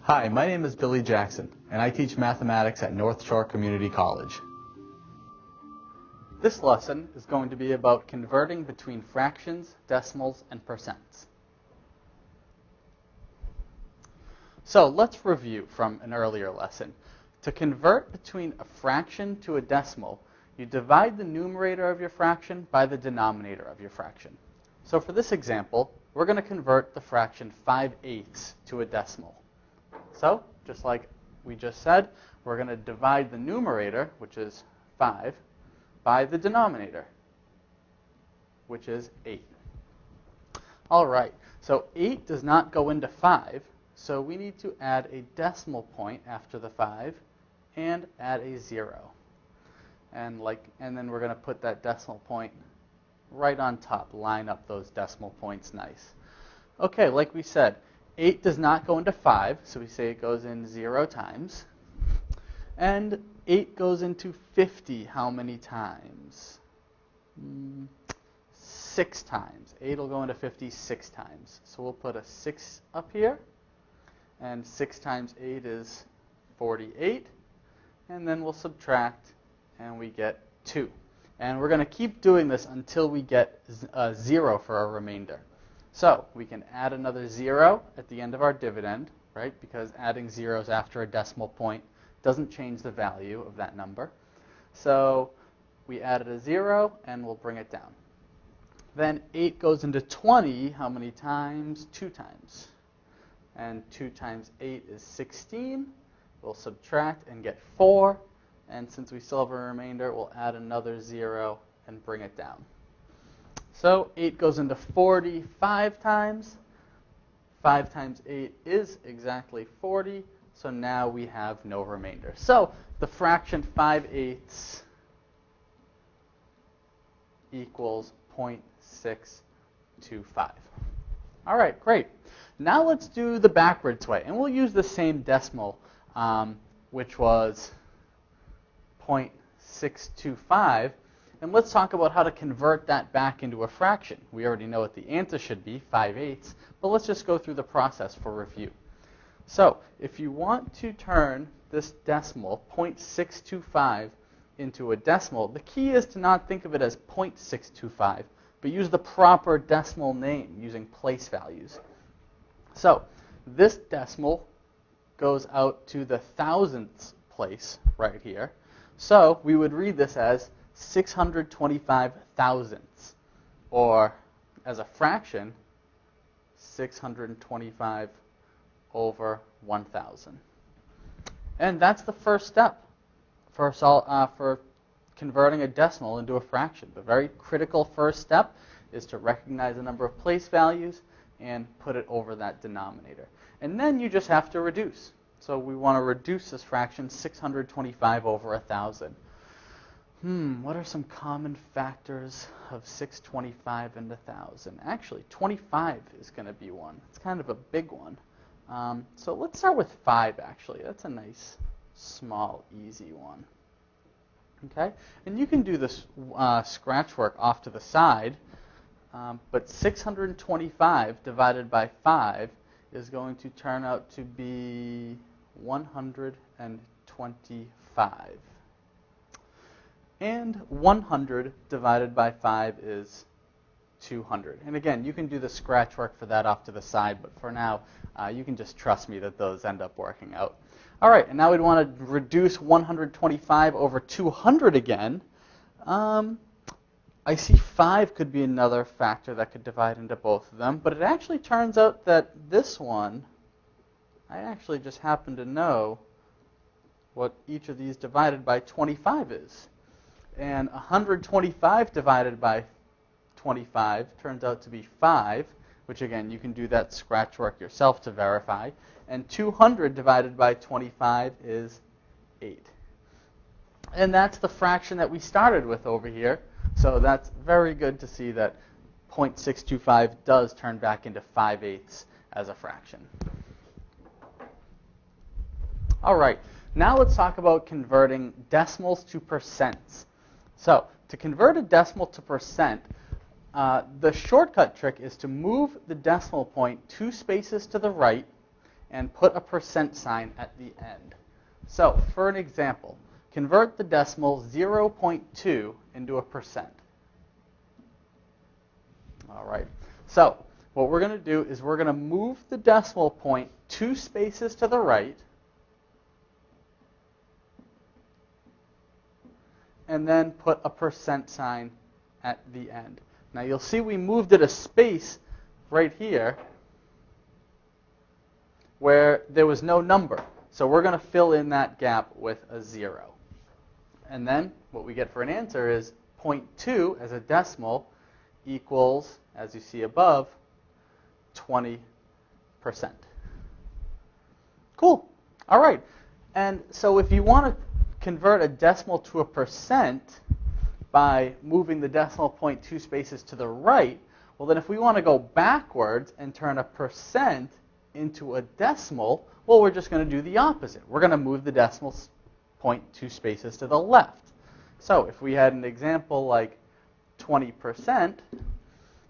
Hi, my name is Billy Jackson, and I teach mathematics at North Shore Community College. This lesson is going to be about converting between fractions, decimals, and percents. So let's review from an earlier lesson. To convert between a fraction to a decimal, you divide the numerator of your fraction by the denominator of your fraction. So for this example, we're going to convert the fraction 5/8 to a decimal. So, just like we just said, we're going to divide the numerator, which is 5, by the denominator, which is 8. All right, so 8 does not go into 5, so we need to add a decimal point after the 5 and add a 0. And then we're going to put that decimal point right on top, line up those decimal points nice. Okay, like we said, 8 does not go into 5, so we say it goes in 0 times. And 8 goes into 50 how many times? 6 times. 8 will go into 50 6 times. So we'll put a 6 up here. And 6 times 8 is 48. And then we'll subtract, and we get 2. And we're going to keep doing this until we get 0 for our remainder. So we can add another 0 at the end of our dividend, right? Because adding zeros after a decimal point doesn't change the value of that number. So we added a 0, and we'll bring it down. Then 8 goes into 20 how many times? 2 times. And 2 times 8 is 16. We'll subtract and get 4. And since we still have a remainder, we'll add another 0 and bring it down. So 8 goes into 45 times. 5 times 8 is exactly 40. So now we have no remainder. So the fraction 5/8 equals 0.625. All right, great. Now let's do the backwards way. And we'll use the same decimal, which was 0.625. And let's talk about how to convert that back into a fraction. We already know what the answer should be, 5/8, but let's just go through the process for review. So if you want to turn this decimal, 0.625, into a decimal, the key is to not think of it as 0.625, but use the proper decimal name using place values. So this decimal goes out to the thousandths place right here. So we would read this as 625 thousandths, or as a fraction, 625 over 1,000. And that's the first step for converting a decimal into a fraction. The very critical first step is to recognize the number of place values and put it over that denominator. And then you just have to reduce. So we want to reduce this fraction, 625 over 1,000. What are some common factors of 625 and 1,000? Actually, 25 is going to be one. It's kind of a big one. So let's start with 5, actually. That's a nice, small, easy one. Okay? And you can do this scratch work off to the side. But 625 divided by 5 is going to turn out to be 125. And 100 divided by 5 is 200. And again, you can do the scratch work for that off to the side, but for now, you can just trust me that those end up working out. All right, and now we'd want to reduce 125 over 200 again. I see 5 could be another factor that could divide into both of them, but it actually turns out that this one, I actually just happen to know what each of these divided by 25 is. And 125 divided by 25 turns out to be 5, which again, you can do that scratch work yourself to verify. And 200 divided by 25 is 8. And that's the fraction that we started with over here. So that's very good to see that 0.625 does turn back into 5/8 as a fraction. All right, now let's talk about converting decimals to percents. So to convert a decimal to percent, the shortcut trick is to move the decimal point 2 spaces to the right and put a percent sign at the end. So, for an example, convert the decimal 0.2 into a percent. All right. So, what we're going to do is we're going to move the decimal point 2 spaces to the right, and then put a percent sign at the end. Now you'll see we moved it a space right here where there was no number. So we're going to fill in that gap with a 0. And then what we get for an answer is 0.2 as a decimal equals, as you see above, 20%. Cool. All right. And so if you want to convert a decimal to a percent by moving the decimal point 2 spaces to the right, well then if we want to go backwards and turn a percent into a decimal, well we're just going to do the opposite. We're going to move the decimal point 2 spaces to the left. So if we had an example like 20%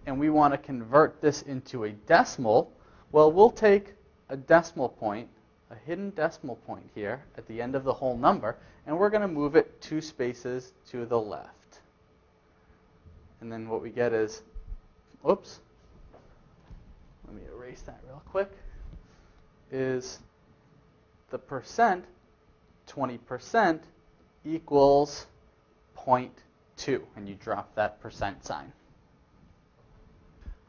and we want to convert this into a decimal, well we'll take a decimal point, a hidden decimal point here at the end of the whole number, and we're going to move it 2 spaces to the left. And then what we get is, oops, let me erase that real quick, is the percent, 20%, equals 0.2, and you drop that percent sign.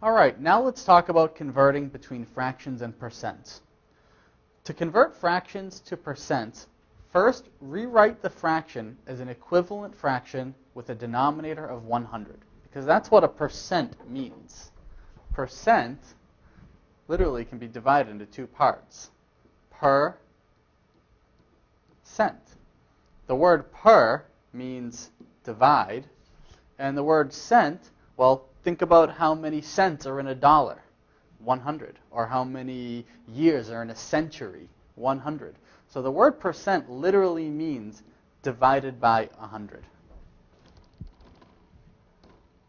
All right, now let's talk about converting between fractions and percents. To convert fractions to percents, first rewrite the fraction as an equivalent fraction with a denominator of 100, because that's what a percent means. Percent literally can be divided into 2 parts. Per cent. The word per means divide, and the word cent, well, think about how many cents are in a dollar. 100. Or how many years are in a century. 100. So the word percent literally means divided by 100.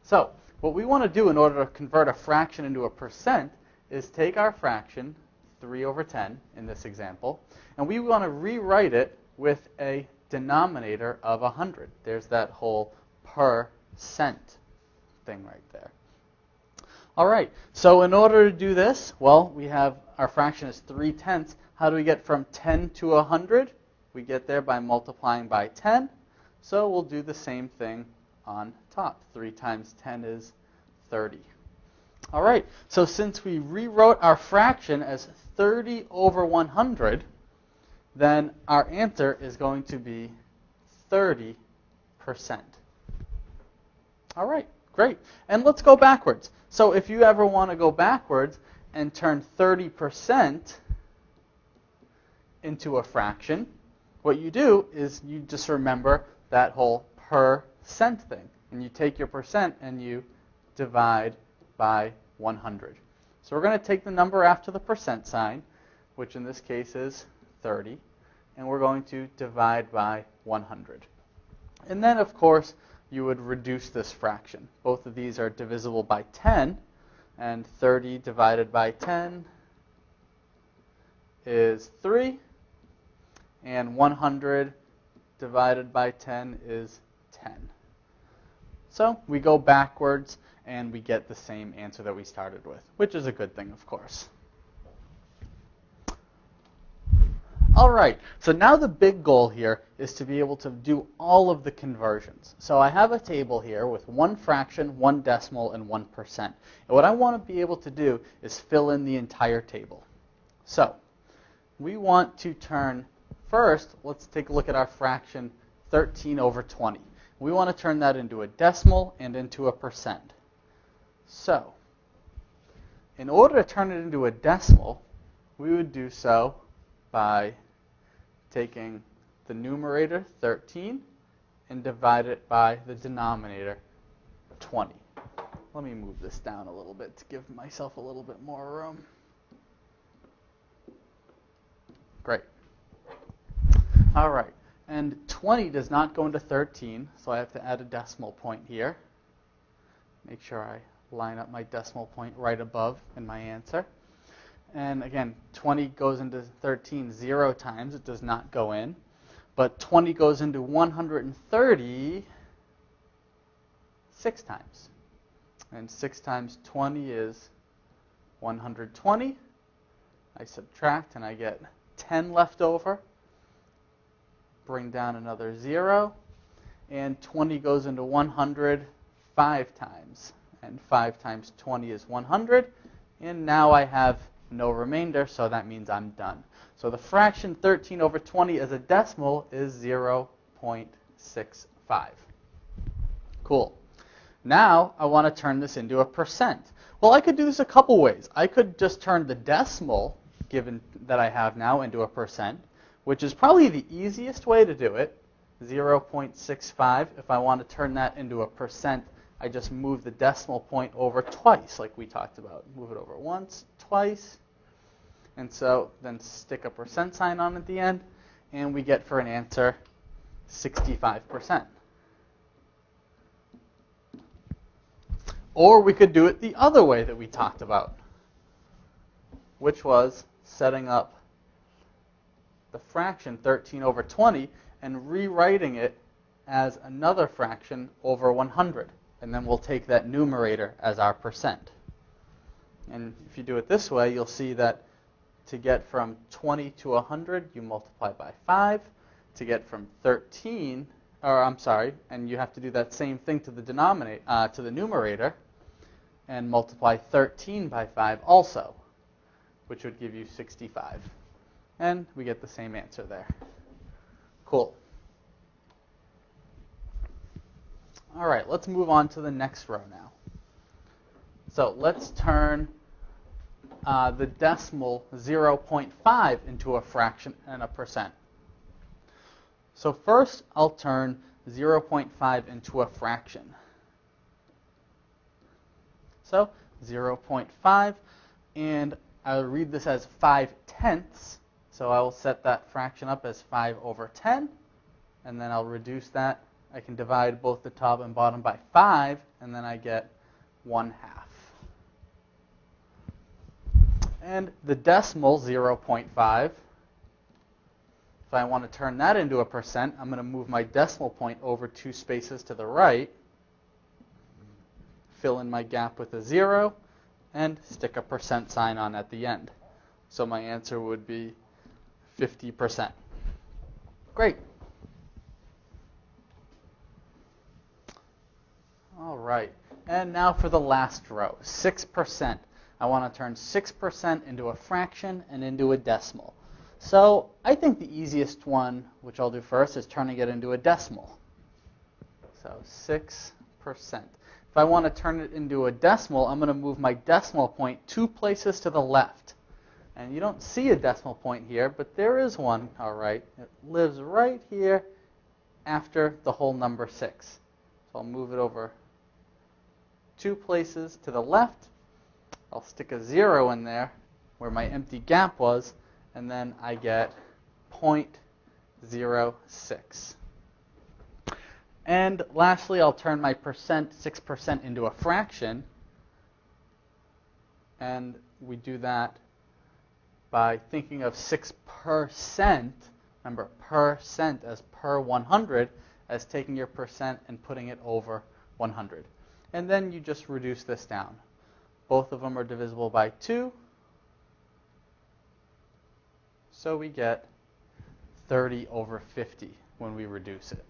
So what we want to do in order to convert a fraction into a percent is take our fraction, 3 over 10 in this example, and we want to rewrite it with a denominator of 100. There's that whole percent thing right there. All right, so in order to do this, well, we have our fraction is 3/10. How do we get from 10 to 100? We get there by multiplying by 10. So we'll do the same thing on top. 3 times 10 is 30. All right, so since we rewrote our fraction as 30 over 100, then our answer is going to be 30%. All right, great. And let's go backwards. So if you ever want to go backwards and turn 30% into a fraction, what you do is you just remember that whole percent thing. And you take your percent and you divide by 100. So we're going to take the number after the percent sign, which in this case is 30, and we're going to divide by 100. And then, of course, you would reduce this fraction. Both of these are divisible by 10, and 30 divided by 10 is 3, and 100 divided by 10 is 10. So we go backwards, and we get the same answer that we started with, which is a good thing, of course. All right, so now the big goal here is to be able to do all of the conversions. So I have a table here with 1 fraction, 1 decimal, and 1%. And what I want to be able to do is fill in the entire table. So we want to turn, first, let's take a look at our fraction 13 over 20. We want to turn that into a decimal and into a percent. So in order to turn it into a decimal, we would do so by taking the numerator, 13, and divide it by the denominator, 20. Let me move this down a little bit to give myself a little bit more room. Great. All right. And 20 does not go into 13, so I have to add a decimal point here. Make sure I line up my decimal point right above in my answer. And again, 20 goes into 13 0 times. It does not go in. But 20 goes into 130 6 times. And 6 times 20 is 120. I subtract and I get 10 left over. Bring down another 0. And 20 goes into 100 5 times. And 5 times 20 is 100. And now I have no remainder, so that means I'm done. So the fraction 13 over 20 as a decimal is 0.65. Cool. Now I want to turn this into a percent. Well, I could do this a couple ways. I could just turn the decimal given that I have now into a percent, which is probably the easiest way to do it, 0.65. If I want to turn that into a percent, I just move the decimal point over twice, like we talked about. Move it over once, twice, and so then stick a percent sign on at the end, and we get for an answer 65%. Or we could do it the other way that we talked about, which was setting up the fraction 13 over 20 and rewriting it as another fraction over 100. And then we'll take that numerator as our percent. And if you do it this way, you'll see that to get from 20 to 100, you multiply by 5. To get from 13, and you have to do that same thing to the to the numerator, and multiply 13 by 5 also, which would give you 65. And we get the same answer there. Cool. All right, let's move on to the next row now. So let's turn the decimal 0.5 into a fraction and a percent. So first, I'll turn 0.5 into a fraction. So 0.5, and I'll read this as 5/10. So I will set that fraction up as 5 over 10, and then I'll reduce that. I can divide both the top and bottom by 5, and then I get 1/2. And the decimal 0.5, if I want to turn that into a percent, I'm going to move my decimal point over 2 spaces to the right, fill in my gap with a 0, and stick a percent sign on at the end. So my answer would be 50%. Great. All right. And now for the last row, 6%. I want to turn 6% into a fraction and into a decimal. So I think the easiest one, which I'll do first, is turning it into a decimal. So 6%. If I want to turn it into a decimal, I'm going to move my decimal point 2 places to the left. And you don't see a decimal point here, but there is one, all right. It lives right here after the whole number 6. So I'll move it over 2 places to the left. I'll stick a 0 in there where my empty gap was, and then I get 0.06. And lastly, I'll turn my 6% into a fraction. And we do that by thinking of 6%, remember, percent as per 100, as taking your percent and putting it over 100. And then you just reduce this down. Both of them are divisible by 2. So we get 30 over 50 when we reduce it.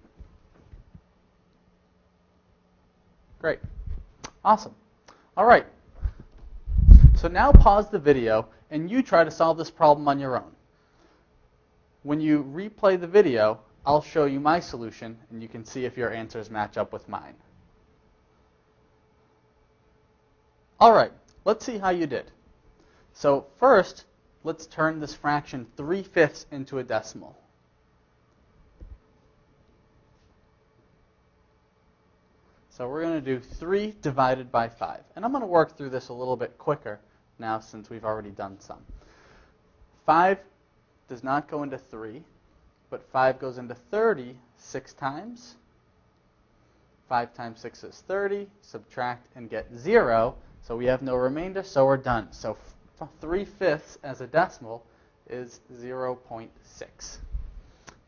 Great. Awesome. All right. So now pause the video and you try to solve this problem on your own. When you replay the video, I'll show you my solution and you can see if your answers match up with mine. All right, let's see how you did. So first, let's turn this fraction 3/5 into a decimal. So we're going to do 3 divided by 5. And I'm going to work through this a little bit quicker now since we've already done some. 5 does not go into 3, but 5 goes into 30 6 times. 5 times 6 is 30. Subtract and get 0. So we have no remainder, so we're done. So 3/5 as a decimal is 0.6.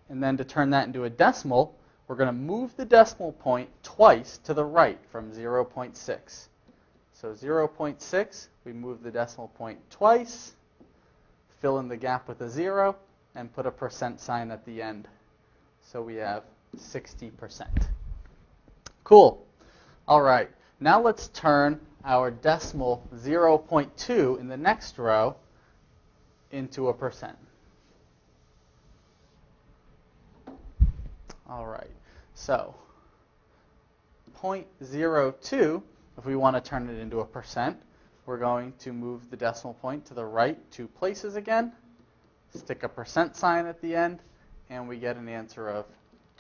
And then to turn that into a decimal, we're going to move the decimal point twice to the right from 0.6. So 0.6, we move the decimal point twice, fill in the gap with a 0, and put a percent sign at the end. So we have 60%. Cool. All right. Now let's turn our decimal 0.2 in the next row into a percent. All right. So 0.02, if we want to turn it into a percent, we're going to move the decimal point to the right 2 places again, stick a percent sign at the end, and we get an answer of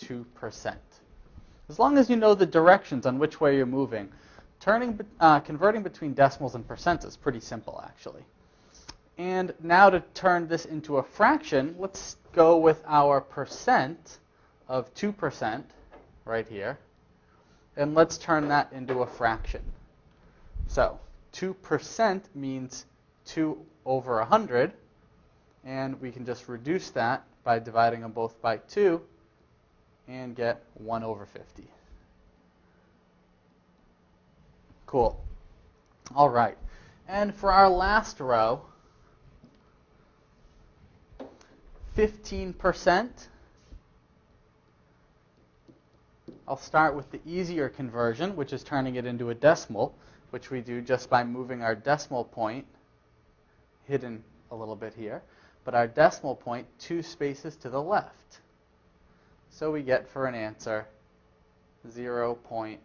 2%. As long as you know the directions on which way you're moving, converting between decimals and percents is pretty simple, actually. And now to turn this into a fraction, let's go with our percent of 2% right here, and let's turn that into a fraction. So 2% means 2 over 100, and we can just reduce that by dividing them both by 2 and get 1 over 50. Cool. All right. And for our last row, 15%. I'll start with the easier conversion, which is turning it into a decimal, which we do just by moving our decimal point, hidden a little bit here, but our decimal point 2 spaces to the left. So we get for an answer 0.15.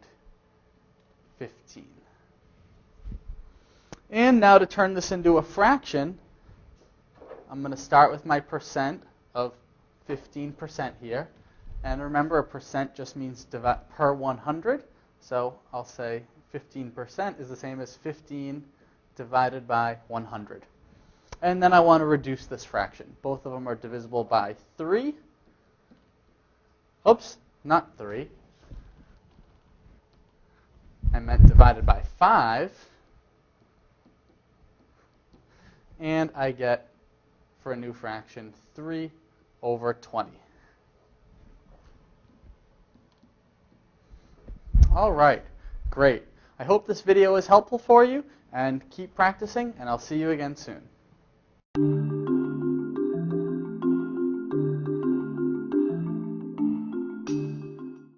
And now to turn this into a fraction, I'm going to start with my percent of 15% here. And remember, a percent just means per 100. So I'll say 15% is the same as 15 divided by 100. And then I want to reduce this fraction. Both of them are divisible by 3. Oops, not 3. I meant divided by 5. And I get, for a new fraction, 3 over 20. All right, great. I hope this video is helpful for you, and keep practicing, and I'll see you again soon.